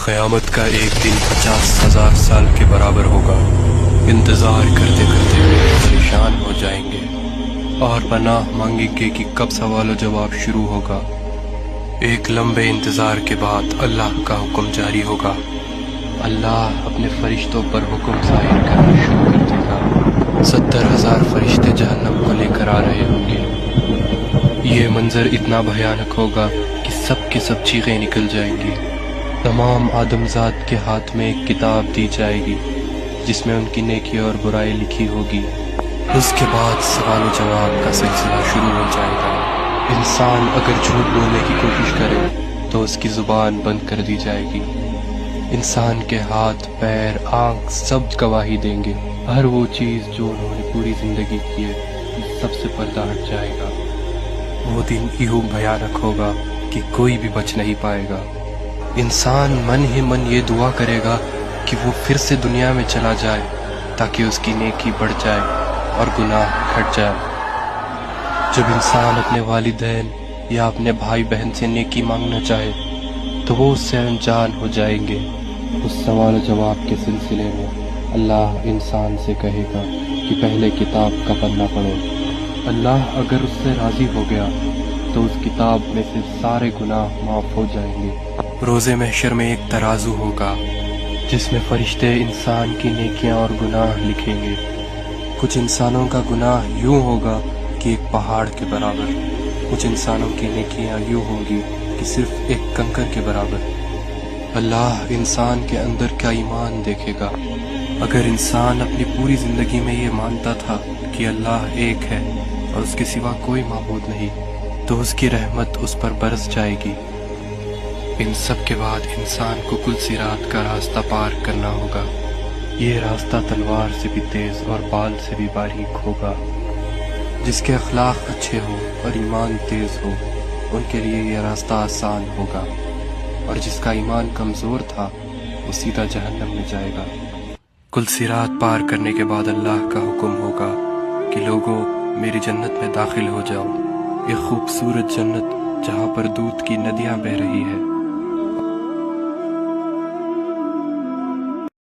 قیامت کا ایک دن 50,000 سال کے برابر ہوگا۔ انتظار کرتے کرتے پریشان ہو جائیں گے اور پناہ مانگیں گے کہ کب سوال و جواب شروع ہوگا۔ ایک لمبے انتظار کے بعد اللہ کا حکم جاری ہوگا۔ اللہ اپنے فرشتوں پر حکم ظاہر کرنا شروع کر دے گا۔ 70,000 فرشتے جہنم کو لے کر آ رہے ہوں گے۔ یہ منظر اتنا بھیانک ہوگا کہ سب کی سب چیخیں نکل جائیں گی۔ تمام آدمزاد کے ہاتھ میں ایک کتاب دی جائے گی جس میں ان کی نیکی اور برائی لکھی ہوگی۔ اس کے بعد سوال و جواب کا سلسلہ شروع ہو جائے گا۔ انسان اگر جھوٹ بولنے کی کوشش کرے تو اس کی زبان بند کر دی جائے گی۔ انسان کے ہاتھ، پیر، آنکھ سب گواہی دیں گے۔ ہر وہ چیز جو انہوں نے پوری زندگی کی ہے سب سے پردہ ہٹ جائے گا۔ وہ دن یوں بھیانک ہوگا کہ کوئی بھی بچ نہیں پائے گا۔ انسان من ہی من یہ دعا کرے گا کہ وہ پھر سے دنیا میں چلا جائے تاکہ اس کی نیکی بڑھ جائے اور گناہ گھٹ جائے۔ جب انسان اپنے والدین یا اپنے بھائی بہن سے نیکی مانگنا چاہے تو وہ اس سے انجان ہو جائیں گے۔ اس سوال و جواب کے سلسلے میں اللہ انسان سے کہے گا کہ پہلے کتاب کا پنہ پڑھو۔ اللہ اگر اس سے راضی ہو گیا تو اس کتاب میں سے سارے گناہ معاف ہو جائیں گے۔ روز محشر میں ایک ترازو ہوگا جس میں فرشتے انسان کی نیکیاں اور گناہ لکھیں گے۔ کچھ انسانوں کا گناہ یوں ہوگا کہ ایک پہاڑ کے برابر، کچھ انسانوں کی نیکیاں یوں ہوں گی کہ صرف ایک کنکر کے برابر۔ اللہ انسان کے اندر کا ایمان دیکھے گا۔ اگر انسان اپنی پوری زندگی میں یہ مانتا تھا کہ اللہ ایک ہے اور اس کے سوا کوئی معبود نہیں تو اس کی رحمت اس پر برس جائے گی۔ ان سب کے بعد انسان کو کل صراط کا راستہ پار کرنا ہوگا۔ یہ راستہ تلوار سے بھی تیز اور بال سے بھی باریک ہوگا۔ جس کے اخلاق اچھے ہو اور ایمان تیز ہو ان کے لیے یہ راستہ آسان ہوگا، اور جس کا ایمان کمزور تھا وہ سیدھا جہنم میں جائے گا۔ کل صراط پار کرنے کے بعد اللہ کا حکم ہوگا کہ لوگوں میری جنت میں داخل ہو جاؤ۔ یہ خوبصورت جنت جہاں پر دودھ کی ندیاں بہہ رہی ہے۔